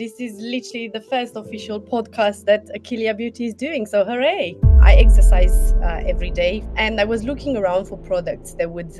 this is literally the first official podcast that Achillea Beauty is doing. So hooray! I exercise every day, and I was looking around for products that would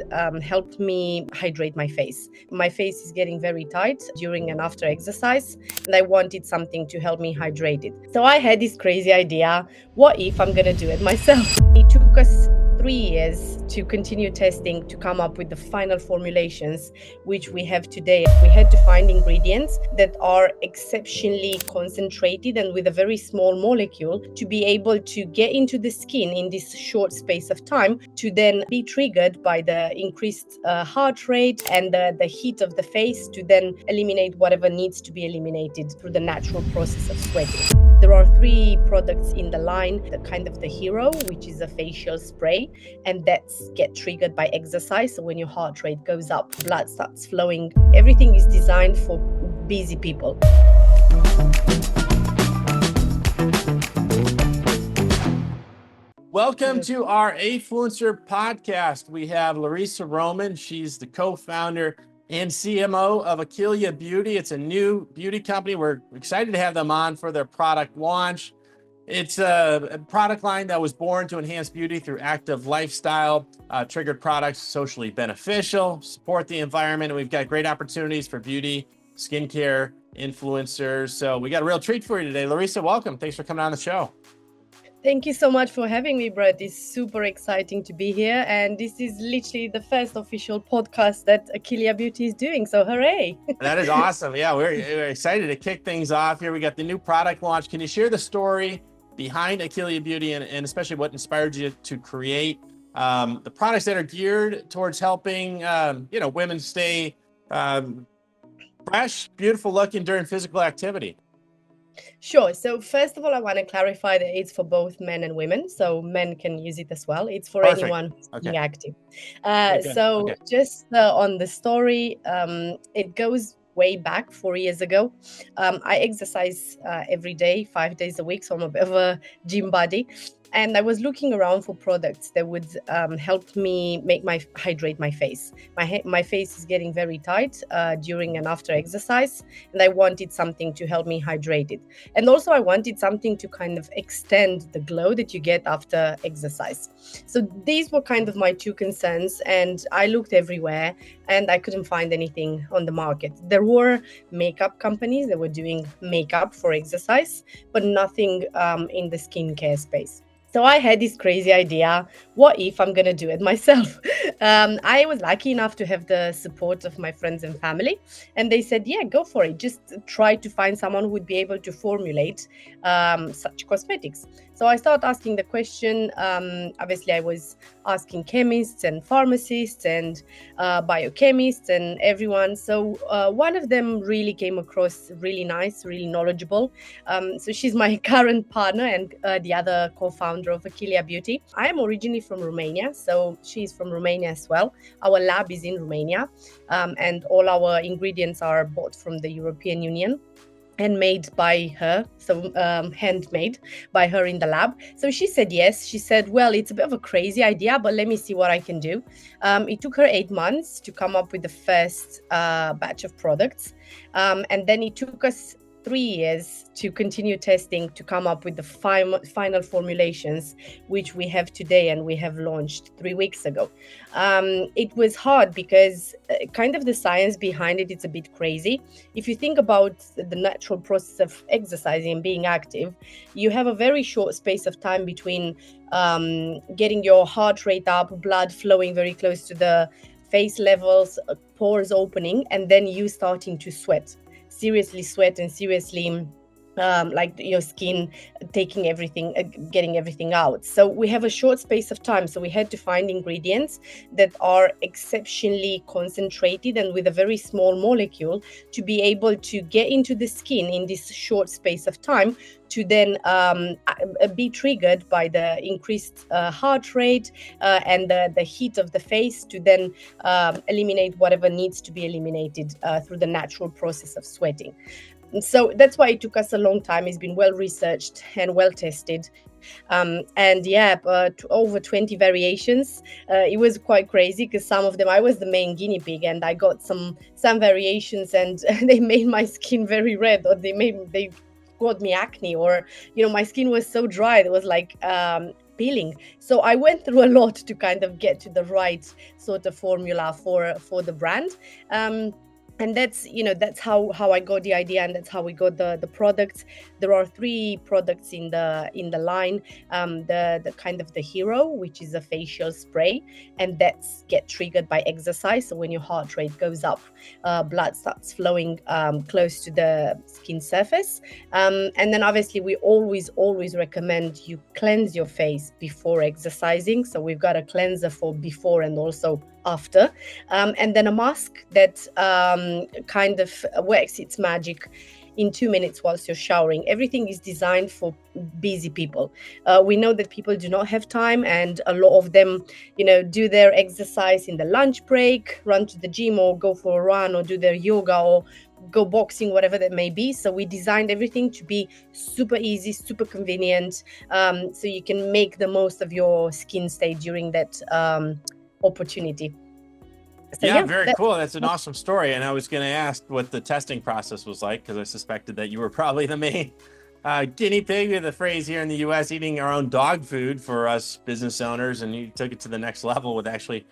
help me hydrate my face. My face is getting very tight during and after exercise, and I wanted something to help me hydrate it. So I had this crazy idea: what if I'm gonna do it myself? It took us 3 years to continue testing to come up with the final formulations which we have today. We had to find ingredients that are exceptionally concentrated and with a very small molecule to be able to get into the skin in this short space of time, to then be triggered by the increased heart rate and the heat of the face, to then eliminate whatever needs to be eliminated through the natural process of sweating. There are 3 products in the line: the hero, which is a facial spray, and that's get triggered by exercise. So when your heart rate goes up, blood starts flowing. Everything is designed for busy people. Welcome to our Afluencer podcast. We have Laricea Roman. She's the co-founder and CMO of Achillea Beauty. It's a new beauty company. We're excited to have them on for their product launch. It's a product line that was born to enhance beauty through active lifestyle, triggered products, socially beneficial, support the environment. And we've got great opportunities for beauty, skincare, influencers. So we got a real treat for you today. Laricea, welcome. Thanks for coming on the show. Thank you so much for having me, Brett. It's super exciting to be here. And this is literally the first official podcast that Achillea Beauty is doing. So hooray. That is awesome. Yeah, we're excited to kick things off here. We got the new product launch. Can you share the story behind Achillea Beauty and especially what inspired you to create the products that are geared towards helping women stay fresh, beautiful looking during physical activity? Sure. So first of all, I want to clarify that it's for both men and women. So men can use it as well. It's for Perfect. anyone being active. Okay. Just on the story, it goes way back 4 years ago. I exercise every day, 5 days a week. So I'm a bit of a gym buddy. And I was looking around for products that would help me hydrate my face. My face is getting very tight during and after exercise, and I wanted something to help me hydrate it. And also I wanted something to kind of extend the glow that you get after exercise. So these were kind of my 2 concerns, and I looked everywhere and I couldn't find anything on the market. There were makeup companies that were doing makeup for exercise, but nothing in the skincare space. So I had this crazy idea: what if I'm gonna do it myself? I was lucky enough to have the support of my friends and family, and they said, yeah, go for it. Just try to find someone who would be able to formulate such cosmetics. So I started asking the question. Obviously, I was asking chemists and pharmacists and biochemists and everyone. So one of them really came across really nice, really knowledgeable. So she's my current partner and the other co-founder of Achillea Beauty. I am originally from Romania, so she's from Romania as well. Our lab is in Romania, and all our ingredients are bought from the European Union and made by her, so handmade by her in the lab. So she said yes. She said, well, it's a bit of a crazy idea, but let me see what I can do. It took her 8 months to come up with the first batch of products, and then it took us 3 years to continue testing to come up with the final formulations which we have today, and we have launched 3 weeks ago. It was hard because kind of the science behind it, it's a bit crazy. If you think about the natural process of exercising and being active, you have a very short space of time between getting your heart rate up, blood flowing very close to the face levels, pores opening, and then you starting to seriously sweat and seriously like your skin taking everything, getting everything out. So we have a short space of time. So we had to find ingredients that are exceptionally concentrated and with a very small molecule to be able to get into the skin in this short space of time, to then be triggered by the increased heart rate and the heat of the face, to then eliminate whatever needs to be eliminated through the natural process of sweating. So that's why it took us a long time. It's been well researched and well tested And yeah, over 20 variations. It was quite crazy because some of them I was the main guinea pig, and I got some variations, and they made my skin very red, or they got me acne, or my skin was so dry it was like peeling. So I went through a lot to kind of get to the right sort of formula for the brand. And that's how I got the idea, and that's how we got the products. There are 3 products in the line. The kind of the hero, which is a facial spray, and that's get triggered by exercise. So when your heart rate goes up, blood starts flowing close to the skin surface. And then obviously we always recommend you cleanse your face before exercising. So we've got a cleanser for before and also after, and then a mask that kind of works its magic in 2 minutes whilst you're showering. Everything is designed for busy people. We know that people do not have time, and a lot of them, do their exercise in the lunch break, run to the gym, or go for a run, or do their yoga, or go boxing, whatever that may be. So we designed everything to be super easy, super convenient, so you can make the most of your skin stay during that opportunity. So, yeah, very cool. That's an awesome story. And I was going to ask what the testing process was like, because I suspected that you were probably the main guinea pig, with the phrase here in the US, eating our own dog food for us business owners. And you took it to the next level with actually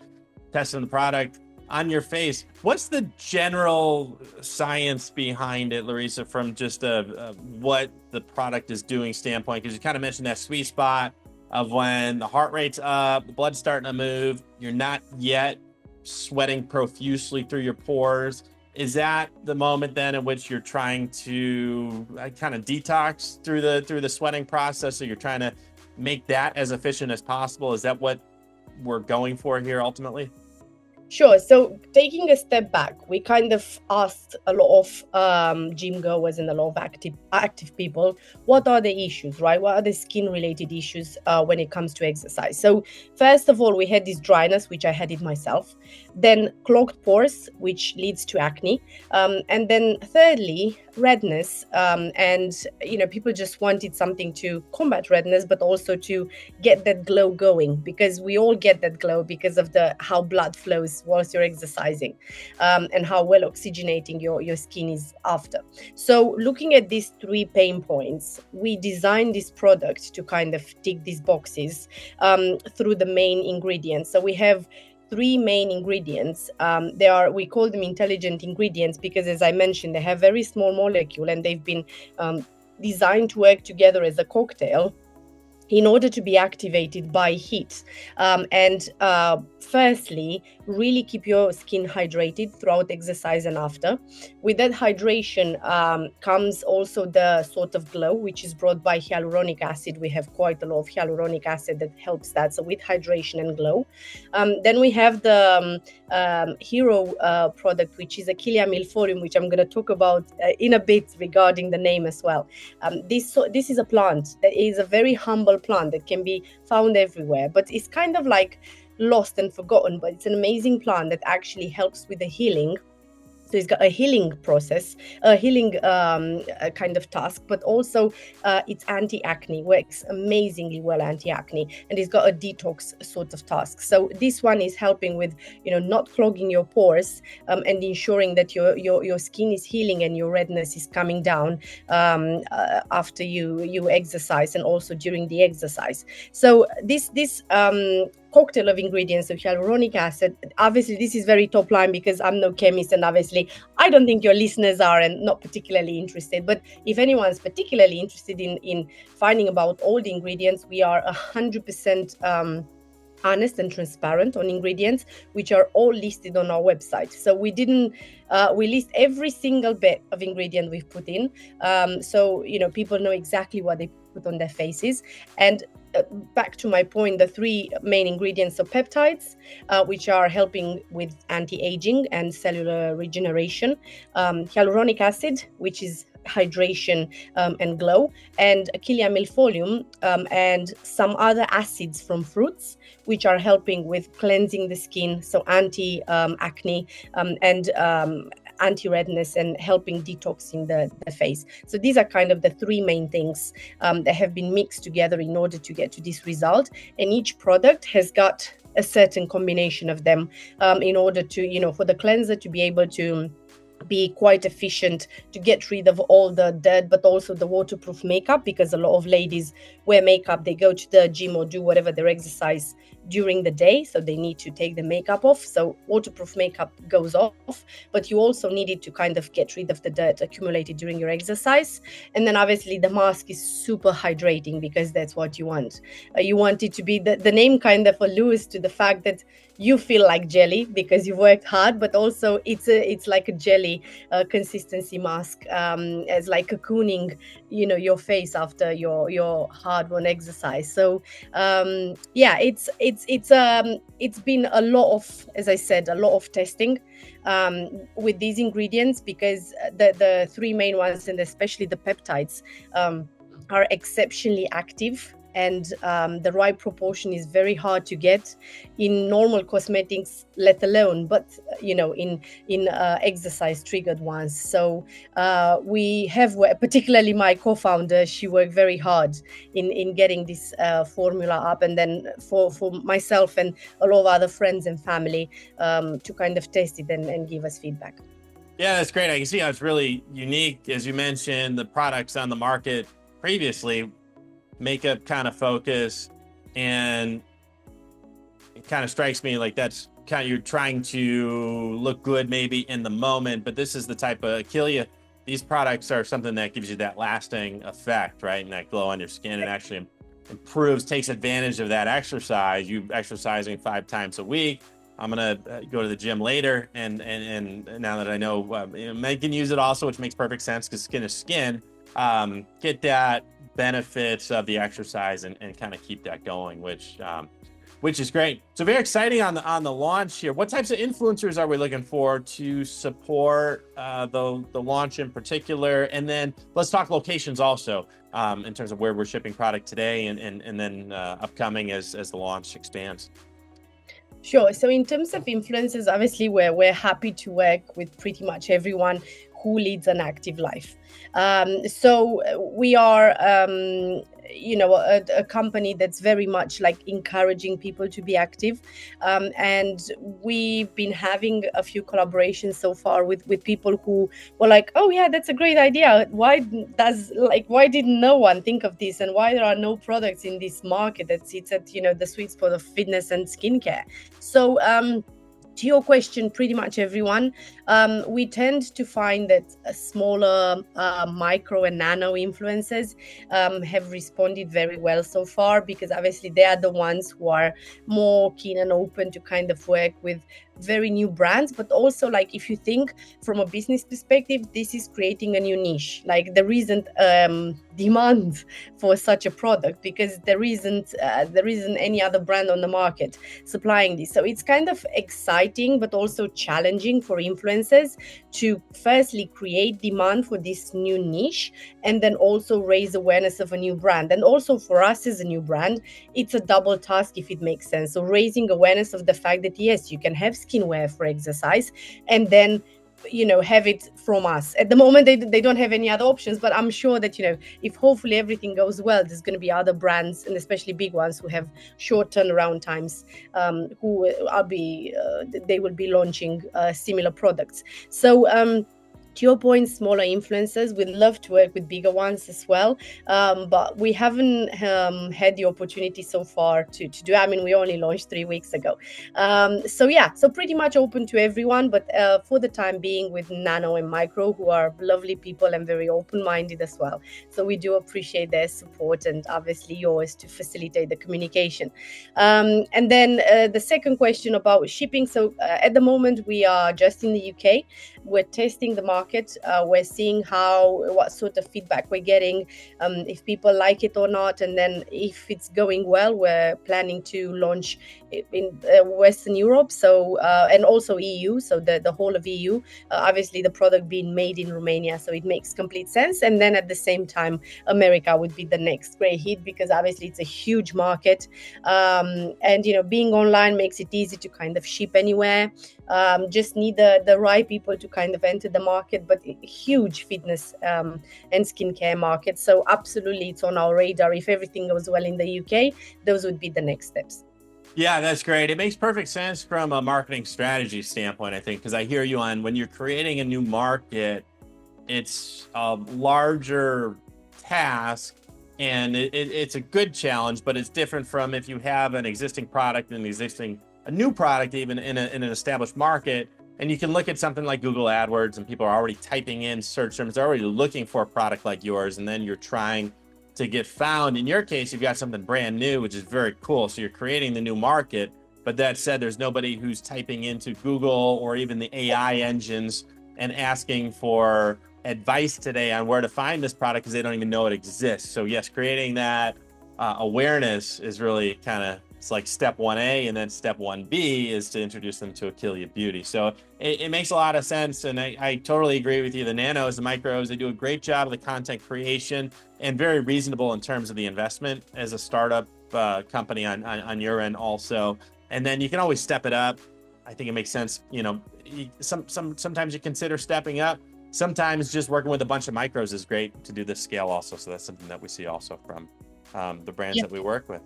testing the product on your face. What's the general science behind it, Laricea, from just what the product is doing standpoint? Because you kind of mentioned that sweet spot of when the heart rate's up, the blood's starting to move, you're not yet sweating profusely through your pores. Is that the moment then in which you're trying to kind of detox through the sweating process? So you're trying to make that as efficient as possible. Is that what we're going for here ultimately? Sure. So taking a step back, we kind of asked a lot of gym goers and a lot of active people, what are the issues, right? What are the skin related issues when it comes to exercise? So first of all, we had this dryness, which I had it myself, then clogged pores, which leads to acne, and then thirdly, redness. And people just wanted something to combat redness, but also to get that glow going, because we all get that glow because of how blood flows whilst you're exercising, and how well oxygenating your skin is after. So looking at these 3 pain points, we designed this product to kind of tick these boxes through the main ingredients. So we have 3 main ingredients. We call them intelligent ingredients because, as I mentioned, they have very small molecule, and they've been designed to work together as a cocktail in order to be activated by heat. And firstly, really keep your skin hydrated throughout exercise and after. With that hydration comes also the sort of glow, which is brought by hyaluronic acid. We have quite a lot of hyaluronic acid that helps that. So with hydration and glow. Then we have the hero product, which is Achillea milfolium, which I'm going to talk about in a bit regarding the name as well. This is a plant that is a very humble plant that can be found everywhere, but it's kind of like lost and forgotten. But it's an amazing plant that actually helps with the healing. So it's got a healing process, a healing kind of task, but also it's anti-acne, works amazingly well anti-acne, and it's got a detox sort of task. So this one is helping with, not clogging your pores and ensuring that your skin is healing and your redness is coming down after you exercise, and also during the exercise. So this cocktail of ingredients of hyaluronic acid, obviously this is very top line because I'm no chemist, and obviously I don't think your listeners are, and not particularly interested. But if anyone's particularly interested in finding about all the ingredients, we are 100% honest and transparent on ingredients, which are all listed on our website. So we list every single bit of ingredient we've put in, so people know exactly what they put on their faces. And back to my point, the 3 main ingredients of peptides, which are helping with anti-aging and cellular regeneration, hyaluronic acid, which is hydration and glow, and Achillea milfolium, and some other acids from fruits, which are helping with cleansing the skin, so anti-acne and anti-redness and helping detoxing the face. So these are kind of the three main things that have been mixed together in order to get to this result. And each product has got a certain combination of them in order to, for the cleanser to be able to be quite efficient to get rid of all the dirt, but also the waterproof makeup, because a lot of ladies wear makeup, they go to the gym or do whatever their exercise during the day, so they need to take the makeup off. So waterproof makeup goes off, but you also need it to kind of get rid of the dirt accumulated during your exercise. And then obviously the mask is super hydrating, because that's what you want. You want it to be, the name kind of alludes to the fact that you feel like jelly because you've worked hard, but also it's like a jelly consistency mask, as like cocooning, your face after your hard-won exercise. So it's been a lot of, as I said, a lot of testing with these ingredients, because the three main ones, and especially the peptides, are exceptionally active. And the right proportion is very hard to get in normal cosmetics, let alone, but in exercise triggered ones. So we have, particularly my co-founder, she worked very hard in getting this formula up, and then for myself and a lot of other friends and family to kind of test it and give us feedback. Yeah, that's great. I can see how it's really unique. As you mentioned, the products on the market previously, makeup kind of focus, and it kind of strikes me like that's kind of, you're trying to look good maybe in the moment, but this is the type of Achillea. These products are something that gives you that lasting effect, right? And that glow on your skin, and actually improves, takes advantage of that exercise. You exercising 5 times a week. I'm gonna go to the gym later, and now that I know men can use it also, which makes perfect sense because skin is skin. Get that benefits of the exercise and kind of keep that going, which is great. So very exciting on the launch here. What types of influencers are we looking for to support the launch in particular? And then let's talk locations also, in terms of where we're shipping product today and then upcoming as the launch expands. Sure. So in terms of influencers, obviously we're happy to work with pretty much everyone who leads an active life. So we are, a company that's very much like encouraging people to be active. And we've been having a few collaborations so far with people who were like, oh yeah, that's a great idea. Why didn't no one think of this? And why there are no products in this market that sits at, the sweet spot of fitness and skincare? So, to your question, pretty much everyone. We tend to find that smaller micro and nano influencers have responded very well so far, because obviously they are the ones who are more keen and open to kind of work with very new brands. But also, like, if you think from a business perspective, this is creating a new niche. Like, there isn't demand for such a product, because there isn't any other brand on the market supplying this. So it's kind of exciting but also challenging for influencers to firstly create demand for this new niche, and then also raise awareness of a new brand. And also for us as a new brand, it's a double task, if it makes sense. So raising awareness of the fact that yes, you can have skinwear for exercise, and then have it from us. At the moment they don't have any other options, but I'm sure that if hopefully everything goes well, there's going to be other brands, and especially big ones who have short turnaround times, they will be launching similar products. So to your point, smaller influencers, we'd love to work with bigger ones as well, but we haven't had the opportunity so far to do. I mean, we only launched 3 weeks ago, so pretty much open to everyone, but for the time being with nano and micro, who are lovely people and very open-minded as well. So we do appreciate their support, and obviously yours to facilitate the communication. And then the second question about shipping. So at the moment we are just in the UK. We're testing the market. We're seeing what sort of feedback we're getting, if people like it or not. And then if it's going well, we're planning to launch in Western Europe, so and also EU, so the whole of EU. Obviously the product being made in Romania, so it makes complete sense. And then at the same time, America would be the next great hit, because obviously it's a huge market, and being online makes it easy to kind of ship anywhere. Just need the right people to kind of enter the market, but huge fitness and skincare market. So absolutely, it's on our radar. If everything goes well in the UK, those would be the next steps. Yeah, that's great. It makes perfect sense from a marketing strategy standpoint, I think, because I hear you on when you're creating a new market, it's a larger task and it's a good challenge, but it's different from if you have an existing product and a new product, even in an established market. And you can look at something like Google AdWords and people are already typing in search terms, they're already looking for a product like yours. And then you're trying to get found. In your case, you've got something brand new, which is very cool. So you're creating the new market. But that said, there's nobody who's typing into Google or even the AI engines and asking for advice today on where to find this product because they don't even know it exists. So yes, creating that awareness is really kind of, it's like step 1A, and then step 1B is to introduce them to Achillea Beauty. So it makes a lot of sense. And I totally agree with you. The nanos, the micros, they do a great job of the content creation and very reasonable in terms of the investment as a startup company on your end also. And then you can always step it up. I think it makes sense. You know, sometimes you consider stepping up. Sometimes just working with a bunch of micros is great to do this scale also. So that's something that we see also from the brands that we work with.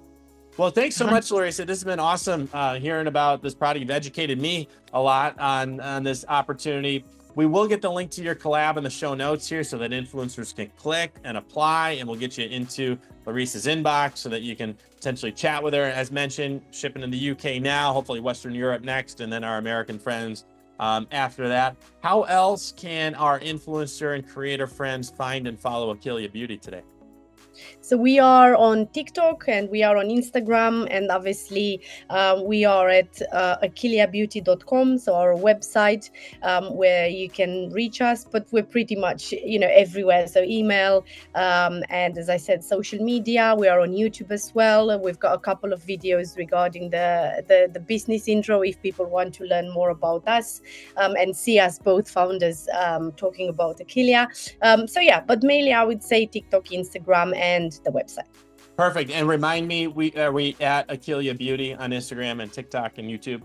Well, thanks so much, Laricea. This has been awesome hearing about this product. You've educated me a lot on this opportunity. We will get the link to your collab in the show notes here so that influencers can click and apply, and we'll get you into Laricea's inbox so that you can potentially chat with her. As mentioned, shipping in the UK now, hopefully Western Europe next, and then our American friends after that. How else can our influencer and creator friends find and follow Achillea Beauty today? So we are on TikTok and we are on Instagram, and obviously we are at achilleabeauty.com, so our website where you can reach us. But we're pretty much everywhere. So email and, as I said, social media. We are on YouTube as well. We've got a couple of videos regarding the business intro if people want to learn more about us and see us both founders talking about Achillea. So yeah, but mainly I would say TikTok, Instagram, and the website. Perfect. And remind me, are we at Achillea Beauty on Instagram and TikTok and YouTube?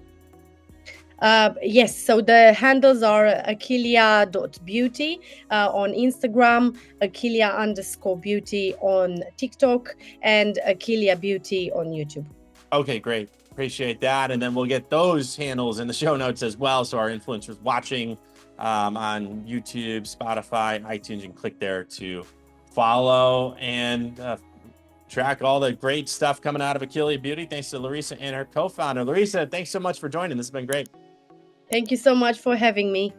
Yes, so the handles are achillea.beauty on Instagram, Achillea_beauty on TikTok, and Achillea Beauty on YouTube. Okay, great. Appreciate that. And then we'll get those handles in the show notes as well. So our influencers watching on YouTube, Spotify, iTunes, you can click there to follow and track all the great stuff coming out of Achillea Beauty. Thanks to Laricea and her co-founder. Laricea, thanks so much for joining. This has been great. Thank you so much for having me.